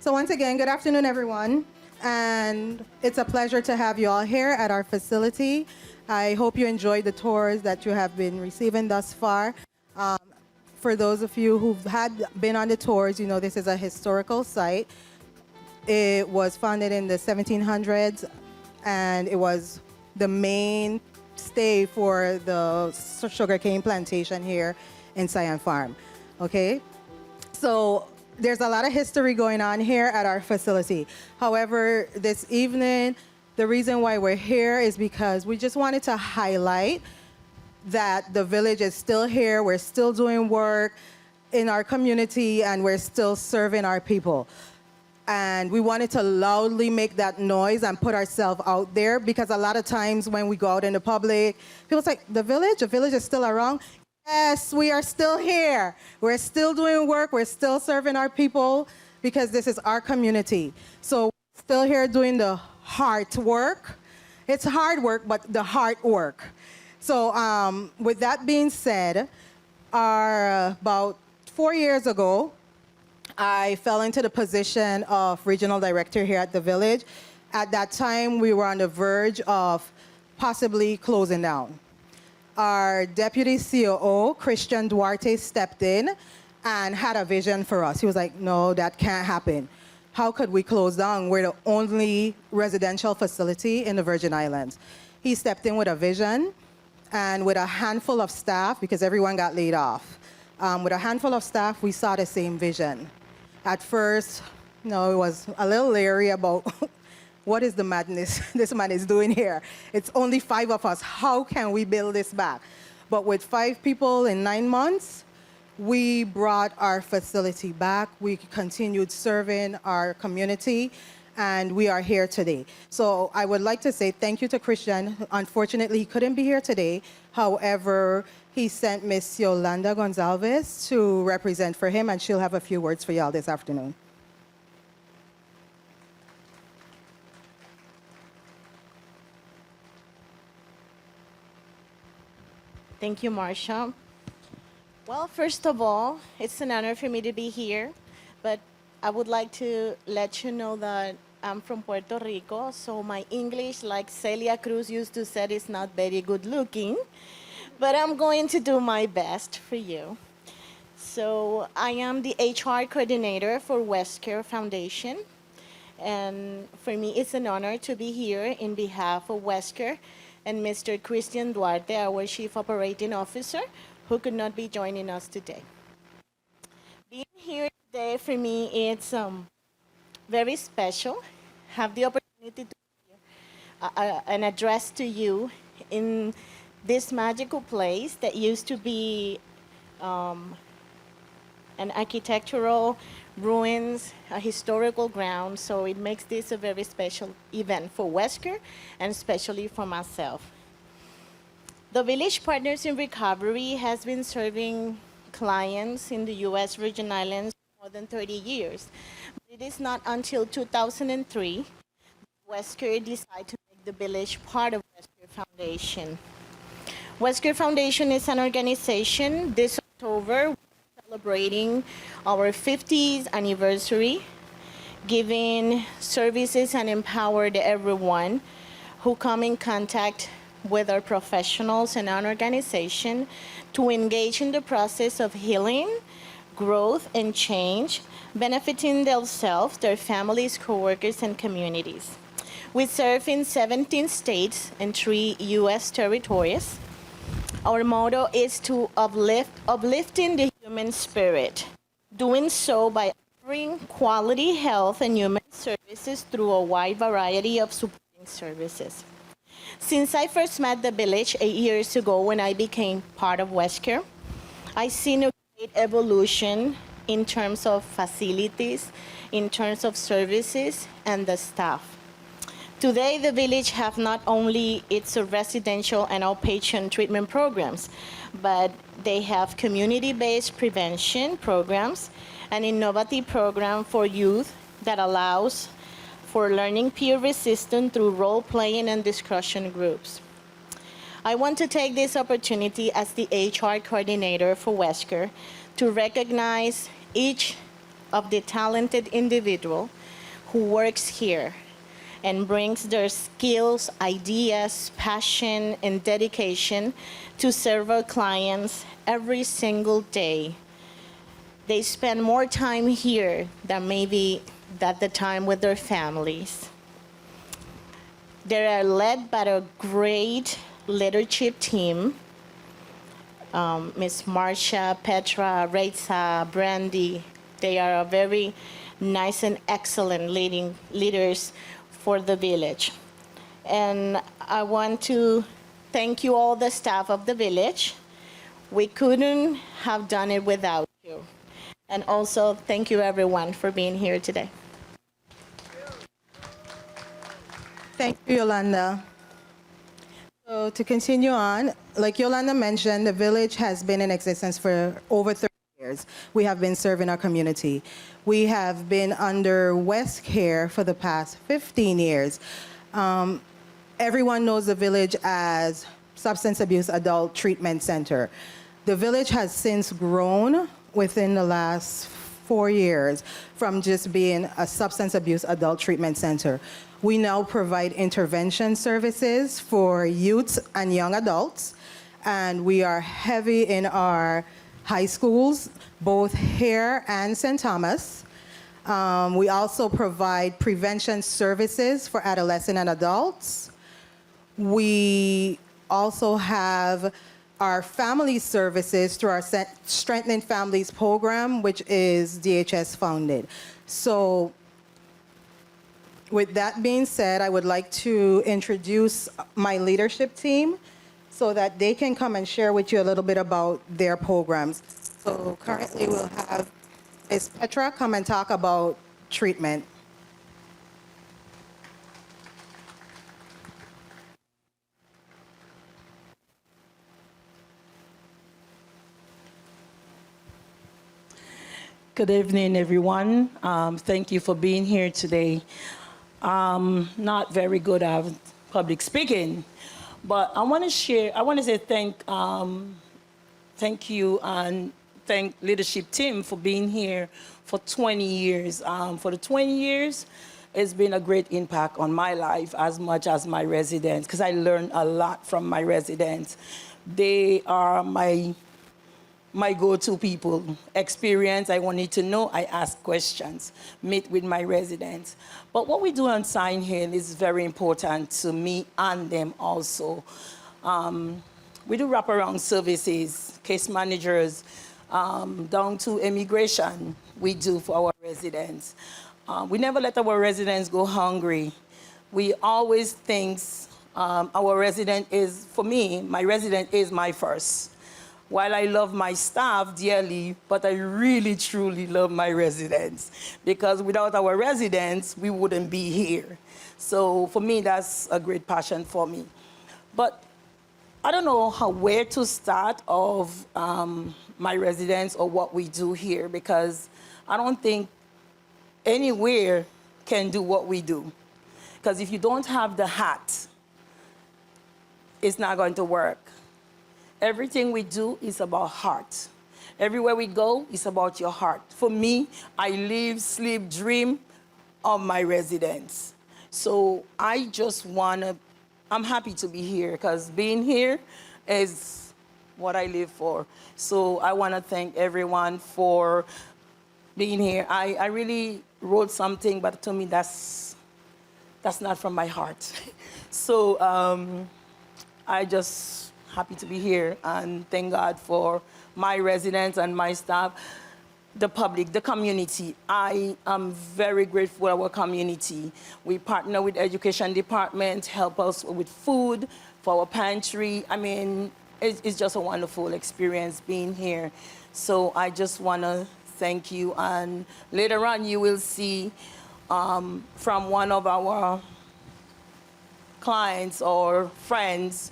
So once again, good afternoon, everyone. And it's a pleasure to have you all here at our facility. I hope you enjoyed the tours that you have been receiving thus far. For those of you who've had been on the tours, you know this is a historical site. It was founded in the 1700s, and it was the main stay for the sugarcane plantation here in Sion Farm. Okay, so there's a lot of history going on here at our facility. However, this evening, the reason why we're here is because we just wanted to highlight that the village is still here, we're still doing work in our community, and we're still serving our people. And we wanted to loudly make that noise and put ourselves out there, because a lot of times when we go out in the public, people say, the village is still around. Yes, we are still here. We're still doing work, we're still serving our people, because this is our community. So we're still here doing the heart work. It's hard work, but the heart work. So with that being said, about 4 years ago, I fell into the position of regional director here at the village. At that time, we were on the verge of possibly closing down. Our deputy COO, Christian Duarte, stepped in and had a vision for us. He was like, no, that can't happen. How could we close down? We're the only residential facility in the Virgin Islands. He stepped in with a vision, and with a handful of staff, because everyone got laid off, with a handful of staff, we saw the same vision. At first, it was a little leery about what is the madness this man is doing here. It's only 5 of us. How can we build this back? But with 5 people in 9 months, we brought our facility back. We continued serving our community, and we are here today. So I would like to say thank you to Christian. Unfortunately, he couldn't be here today. However, he sent Miss Yolanda Gonzalez to represent for him, and she'll have a few words for y'all this afternoon. Thank you, Marsha. Well, first of all, it's an honor for me to be here, but I would like to let you know that I'm from Puerto Rico, so my English, like Celia Cruz used to say, is not very good looking, but I'm going to do my best for you. So I am the HR coordinator for Westcare Foundation, and for me it's an honor to be here in behalf of Westcare and Mr. Christian Duarte, our Chief Operating Officer, who could not be joining us today. Being here today for me, it's very special. Have the opportunity to hear an address to you in this magical place that used to be an architectural ruins, a historical ground. So it makes this a very special event for Wesker and especially for myself. The Village Partners in Recovery has been serving clients in the U.S. Virgin Islands for more than 30 years. But it is not until 2003 Wesker decided to make the village part of Wesker Foundation. Wesker Foundation is an organization. This October, we're celebrating our 50th anniversary, giving services and empowered everyone who come in contact with our professionals and our organization to engage in the process of healing, growth, and change, benefiting themselves, their families, coworkers, and communities. We serve in 17 states and 3 U.S. territories. Our motto is to uplifting the human spirit, doing so by offering quality health and human services through a wide variety of supporting services. Since I first met the village 8 years ago when I became part of Wesker, I've seen a great evolution in terms of facilities, in terms of services, and the staff. Today, the village have not only its residential and outpatient treatment programs, but they have community-based prevention programs, an innovative program for youth that allows for learning peer resistance through role-playing and discussion groups. I want to take this opportunity as the HR coordinator for Wesker to recognize each of the talented individuals who works here and brings their skills, ideas, passion, and dedication to serve our clients every single day. They spend more time here than maybe at the time with their families. They are led by a great leadership team. Miss Marcia, Petra, Reitza, Brandy, they are a very nice and excellent leaders for the village. And I want to thank you all the staff of the village. We couldn't have done it without you. And also thank you everyone for being here today. Thank you, Yolanda. So to continue on, like Yolanda mentioned, the village has been in existence for over 30 years. We have been serving our community. We have been under West Care for the past 15 years. Everyone knows the village as Substance Abuse Adult Treatment Center. The village has since grown within the last 4 years from just being a substance abuse adult treatment center. We now provide intervention services for youths and young adults, and we are heavy in our high schools, both here and St. Thomas. We also provide prevention services for adolescents and adults. We also have our family services through our Strengthening Families program, which is DHS funded. So with that being said, I would like to introduce my leadership team so that they can come and share with you a little bit about their programs. So currently we'll have Ms. Petra come and talk about treatment. Good evening, everyone. Thank you for being here today. Not very good at public speaking, but I want to say thank you and thank leadership team for being here for 20 years. For the 20 years, it's been a great impact on my life as much as my residents, because I learned a lot from my residents. They are my go-to people. Experience, I wanted to know, I ask questions, meet with my residents. But what we do on Sion Hill is very important to me and them also. We do wraparound services, case managers, down to immigration, we do for our residents. We never let our residents go hungry. We always think our resident is, for me, my resident is my first. While I love my staff dearly, but I really, truly love my residents, because without our residents, we wouldn't be here. So for me, that's a great passion for me. But I don't know where to start of my residents or what we do here, because I don't think anywhere can do what we do. Because if you don't have the hat, it's not going to work. Everything we do is about heart. Everywhere we go, it's about your heart. For me, I live, sleep, dream of my residents. So I just I'm happy to be here, because being here is what I live for. So I want to thank everyone for being here. I really wrote something, but to me, that's not from my heart. So I just happy to be here and thank God for my residents and my staff, the public, the community. I am very grateful for our community. We partner with education department, help us with food for our pantry. I mean, it's just a wonderful experience being here. So I just want to thank you. And later on, you will see from one of our clients or friends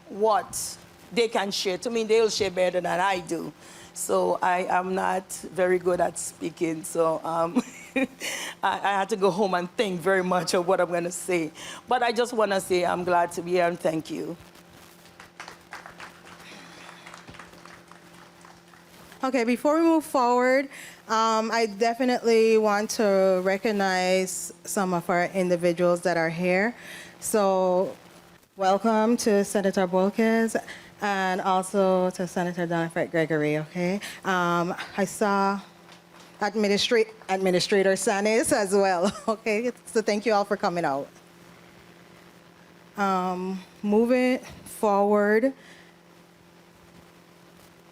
what they can share. To me, they'll share better than I do. So I am not very good at speaking. So I had to go home and think very much of what I'm going to say. But I just want to say I'm glad to be here and thank you. Okay, before we move forward, I definitely want to recognize some of our individuals that are here. So, welcome to Senator Bolkes and also to Senator Donifred Gregory, okay? I saw Administrator Sanis as well, okay? So thank you all for coming out. Moving forward,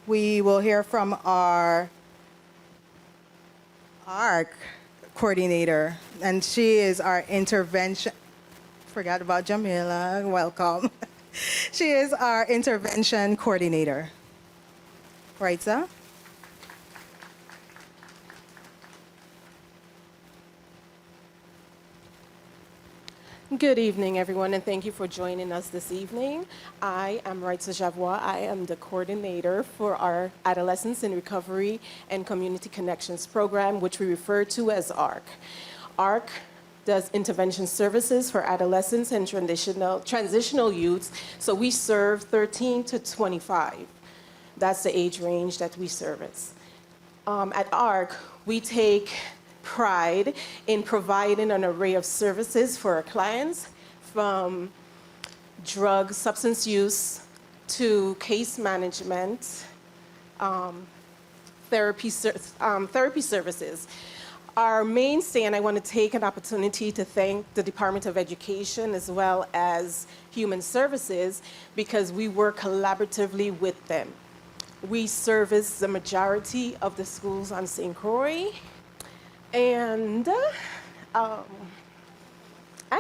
we will hear from our ARC coordinator, and she is our intervention. Forgot about Jamila. Welcome. She is our intervention coordinator. Right, sir? Good evening, everyone, and thank you for joining us this evening. I am Raitza Javois. I am the coordinator for our Adolescents in Recovery and Community Connections program, which we refer to as ARC. ARC does intervention services for adolescents and transitional youths, so we serve 13 to 25. That's the age range that we service. At ARC, we take pride in providing an array of services for our clients, from drug substance use to case management, therapy services. Our mainstay, and I want to take an opportunity to thank the Department of Education as well as Human Services, because we work collaboratively with them. We service the majority of the schools on St. Croix, and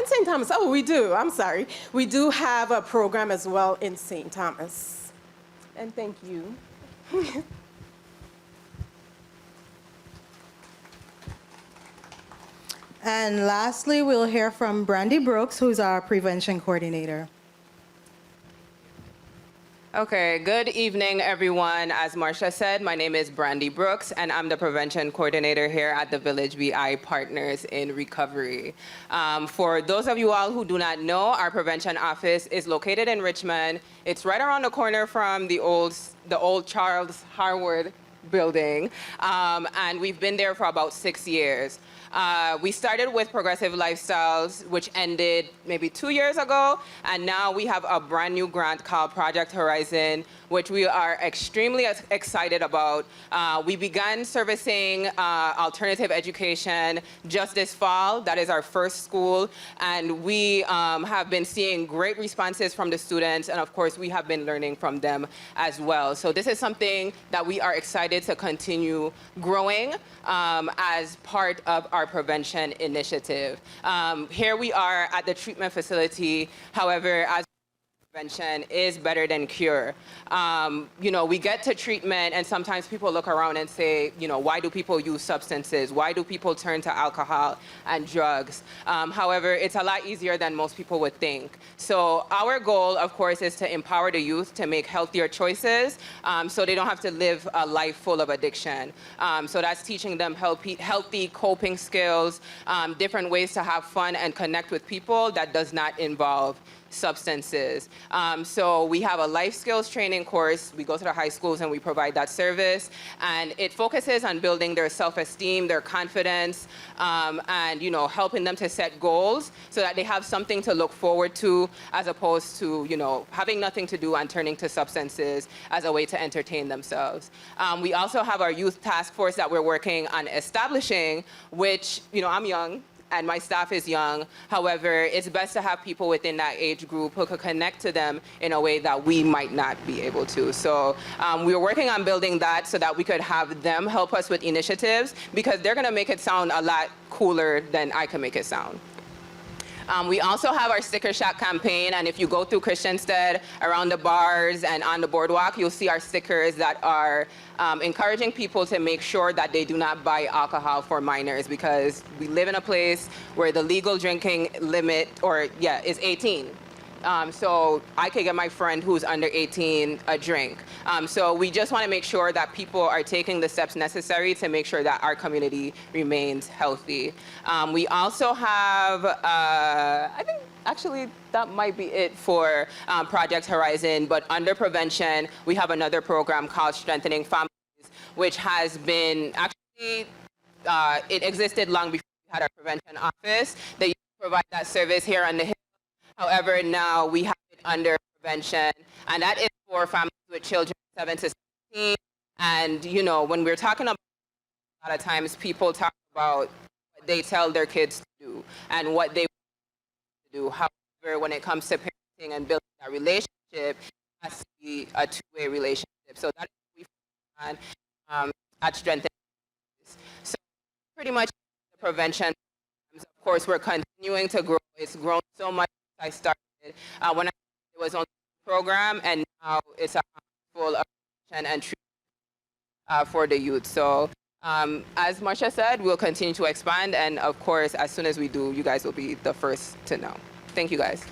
St. Thomas. Oh, we do. I'm sorry. We do have a program as well in St. Thomas. And thank you. And lastly, we'll hear from Brandy Brooks, who's our prevention coordinator. Okay, good evening, everyone. As Marcia said, my name is Brandy Brooks, and I'm the prevention coordinator here at the Village BI Partners in Recovery. For those of you all who do not know, our prevention office is located in Richmond. It's right around the corner from the old Charles Harwood building, and we've been there for about 6 years. We started with Progressive Lifestyles, which ended maybe 2 years ago, and now we have a brand new grant called Project Horizon, which we are extremely excited about. We began servicing alternative education just this fall. That is our first school, and we have been seeing great responses from the students, and of course, we have been learning from them as well. So this is something that we are excited to continue growing as part of our prevention initiative. Here we are at the treatment facility. However, as prevention is better than cure. We get to treatment and sometimes people look around and say, why do people use substances? Why do people turn to alcohol and drugs? However, it's a lot easier than most people would think. So our goal, of course, is to empower the youth to make healthier choices so they don't have to live a life full of addiction. So that's teaching them healthy coping skills, different ways to have fun and connect with people that does not involve substances. So we have a life skills training course. We go to the high schools and we provide that service. And it focuses on building their self-esteem, their confidence, and helping them to set goals so that they have something to look forward to, as opposed to having nothing to do and turning to substances as a way to entertain themselves. We also have our youth task force that we're working on establishing, which I'm young, and my staff is young. However, it's best to have people within that age group who could connect to them in a way that we might not be able to. So we're working on building that so that we could have them help us with initiatives, because they're gonna make it sound a lot cooler than I can make it sound. We also have our Sticker Shock campaign, and if you go through Christiansted, around the bars and on the boardwalk, you'll see our stickers that are encouraging people to make sure that they do not buy alcohol for minors, because we live in a place where the legal drinking limit, is 18. So I could get my friend who's under 18 a drink. So we just want to make sure that people are taking the steps necessary to make sure that our community remains healthy. We also have, I think actually that might be it for Project Horizon, but under prevention, we have another program called Strengthening Families, which has been actually, it existed long before we had our prevention office. They used to provide that service here on the Hill. However, now we have it under prevention, and that is for families with children 7 to 16. And, you know, when we're talking about, a lot of times people talk about what they tell their kids to do and what they want to do. However, when it comes to parenting and building that relationship, it has to be a two-way relationship. So that is what we focus on at Strength. So pretty much the prevention. Of course, we're continuing to grow. It's grown so much since I started. When it was on the program, and now it's a full of prevention and treatment for the youth. So as Marsha said, we'll continue to expand. And of course, as soon as we do, you guys will be the first to know. Thank you, guys.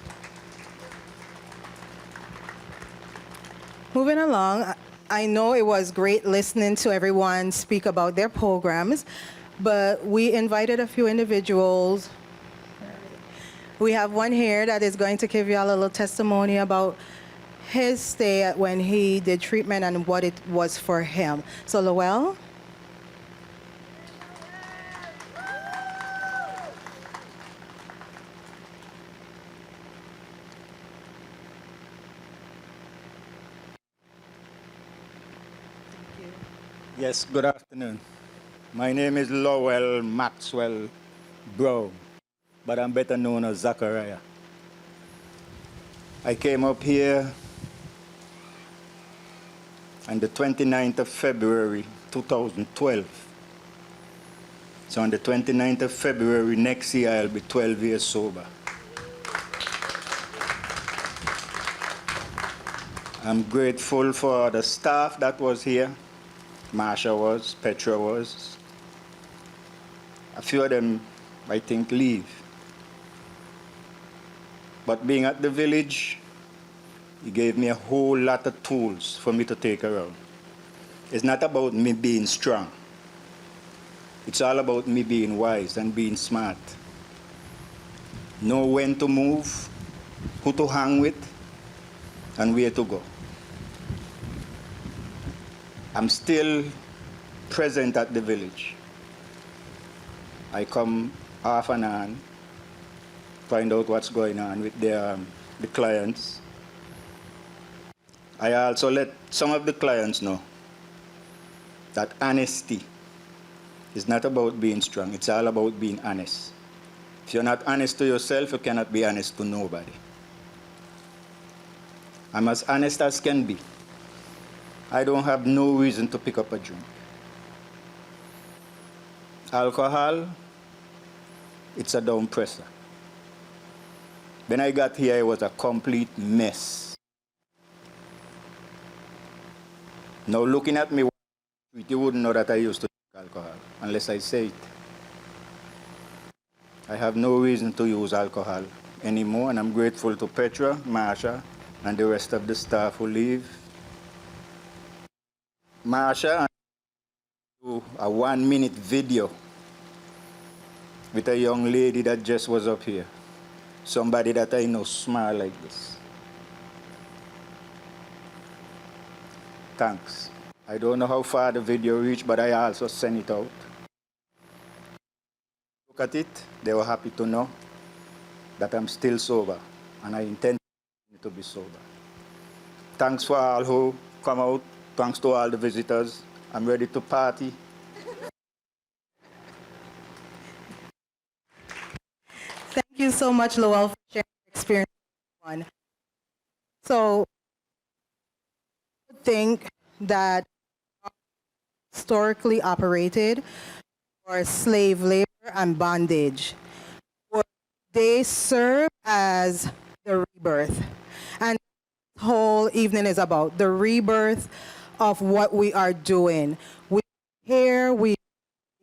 Moving along, I know it was great listening to everyone speak about their programs, but we invited a few individuals. We have one here that is going to give you all a little testimony about his stay when he did treatment and what it was for him. So, Lowell? Yes, good afternoon. My name is Lowell Maxwell Brown, but I'm better known as Zachariah. I came up here on the 29th of February 2012. So on the 29th of February next year, I'll be 12 years sober. I'm grateful for the staff that was here. Marsha was, Petra was. A few of them, I think, leave. But being at the village, he gave me a whole lot of tools for me to take around. It's not about me being strong. It's all about me being wise and being smart. Know when to move, who to hang with, and where to go. I'm still present at the village. I come off and on, find out what's going on with the clients. I also let some of the clients know that honesty is not about being strong, it's all about being honest. If you're not honest to yourself, you cannot be honest to nobody. I'm as honest as can be. I don't have no reason to pick up a drink. Alcohol, it's a down presser. When I got here, it was a complete mess. Now looking at me, you wouldn't know that I used to drink alcohol unless I say it. I have no reason to use alcohol anymore, and I'm grateful to Petra, Marsha, and the rest of the staff who leave. Marsha, do a 1-minute video with a young lady that just was up here. Somebody that I know smile like this. Thanks. I don't know how far the video reached, but I also sent it out. Look at it, they were happy to know that I'm still sober, and I intend to be sober. Thanks for all who come out. Thanks to all the visitors. I'm ready to party. Thank you so much, Lowell, for sharing your experience. So, I think that historically operated for slave labor and bondage, they serve as the rebirth. And this whole evening is about the rebirth of what we are doing. We hear, we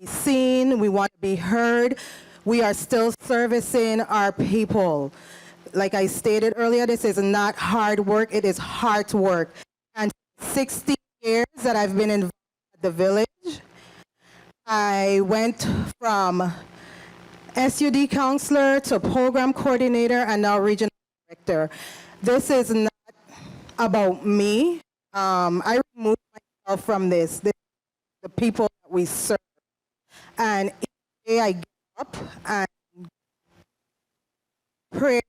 be seen, we want to be heard. We are still servicing our people. Like I stated earlier, this is not hard work, it is hard work. And 60 years that I've been involved at the village, I went from SUD counselor to program coordinator and now regional director. This is not about me. I removed myself from this. This is the people that we serve. And each day I get up and pray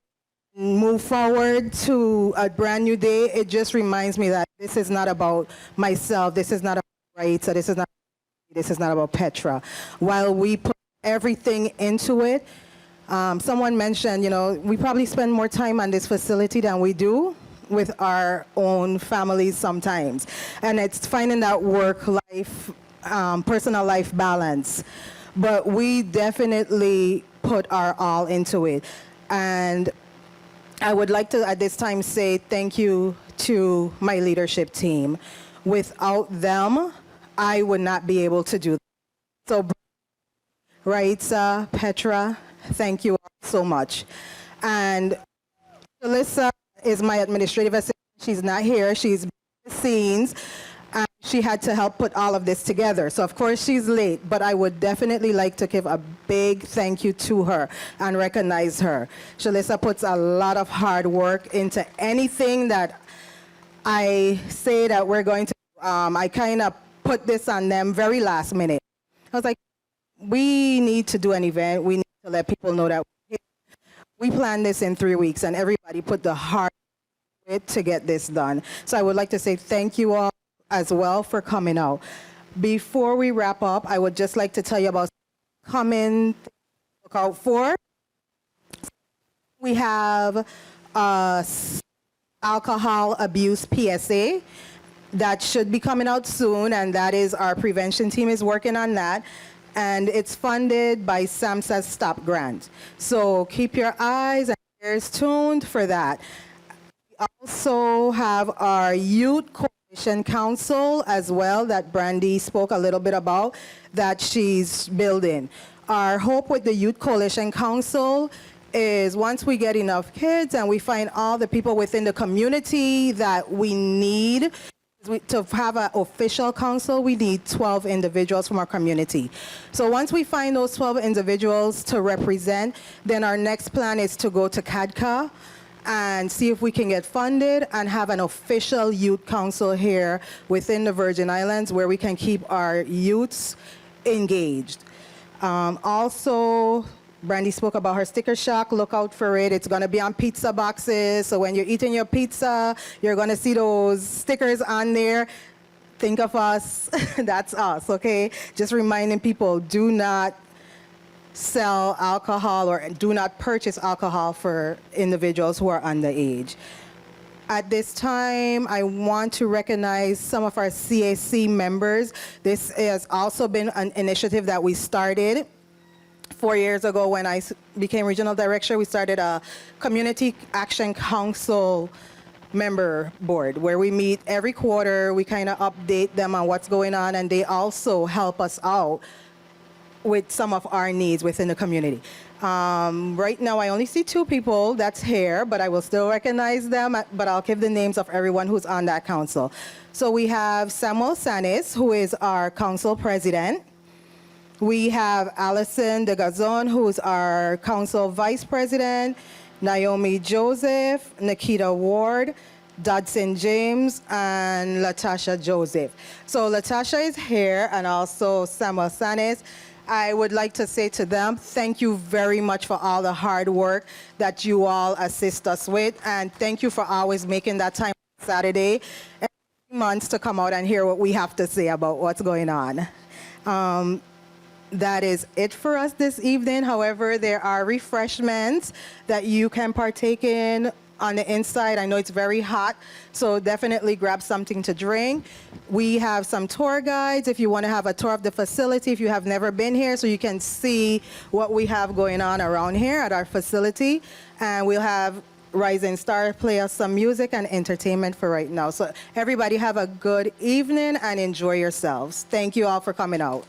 and move forward to a brand new day. It just reminds me that this is not about myself. This is not about rights. This is not about Petra. While we put everything into it, someone mentioned, we probably spend more time on this facility than we do with our own families sometimes. And it's finding that work-life, personal life balance. But we definitely put our all into it. And I would like to, at this time, say thank you to my leadership team. Without them, I would not be able to do that. So, Raitza, Petra, thank you all so much. And Alyssa is my administrative assistant. She's not here. She's behind the scenes. And she had to help put all of this together. So, of course, she's late, but I would definitely like to give a big thank you to her and recognize her. Shalissa puts a lot of hard work into anything that I say that we're going to. I kind of put this on them very last minute. I was like, we need to do an event. We need to let people know that we planned this in 3 weeks, and everybody put the hard work to get this done. So I would like to say thank you all as well for coming out. Before we wrap up, I would just like to tell you about coming to look out for. We have alcohol abuse PSA that should be coming out soon, and that is our prevention team is working on that. And it's funded by SAMHSA's STOP grant. So keep your eyes and ears tuned for that. We also have our Youth Coalition Council as well that Brandy spoke a little bit about that she's building. Our hope with the Youth Coalition Council is once we get enough kids and we find all the people within the community that we need, to have an official council, we need 12 individuals from our community. So once we find those 12 individuals to represent, then our next plan is to go to CADCA and see if we can get funded and have an official youth council here within the Virgin Islands where we can keep our youths engaged. Also, Brandy spoke about her sticker shock. Look out for it. It's going to be on pizza boxes. So when you're eating your pizza, you're going to see those stickers on there. Think of us. That's us, okay? Just reminding people, do not sell alcohol or do not purchase alcohol for individuals who are underage. At this time, I want to recognize some of our CAC members. This has also been an initiative that we started 4 years ago when I became regional director. We started a community action council member board where we meet every quarter. We kind of update them on what's going on, and they also help us out with some of our needs within the community. Right now, I only see 2 people that's here, but I will still recognize them, but I'll give the names of everyone who's on that council. So we have Samuel Sanis, who is our council president. We have Allison de Gazon, who's our council vice president, Naomi Joseph, Nikita Ward, Dodson James, and Latasha Joseph. So Latasha is here, and also Samuel Sanis. I would like to say to them, thank you very much for all the hard work that you all assist us with, and thank you for always making that time Saturday every month to come out and hear what we have to say about what's going on. That is it for us this evening. However, there are refreshments that you can partake in on the inside. I know it's very hot, so definitely grab something to drink. We have some tour guides if you want to have a tour of the facility if you have never been here, so you can see what we have going on around here at our facility. And we'll have Rising Star play us some music and entertainment for right now. So everybody have a good evening and enjoy yourselves. Thank you all for coming out.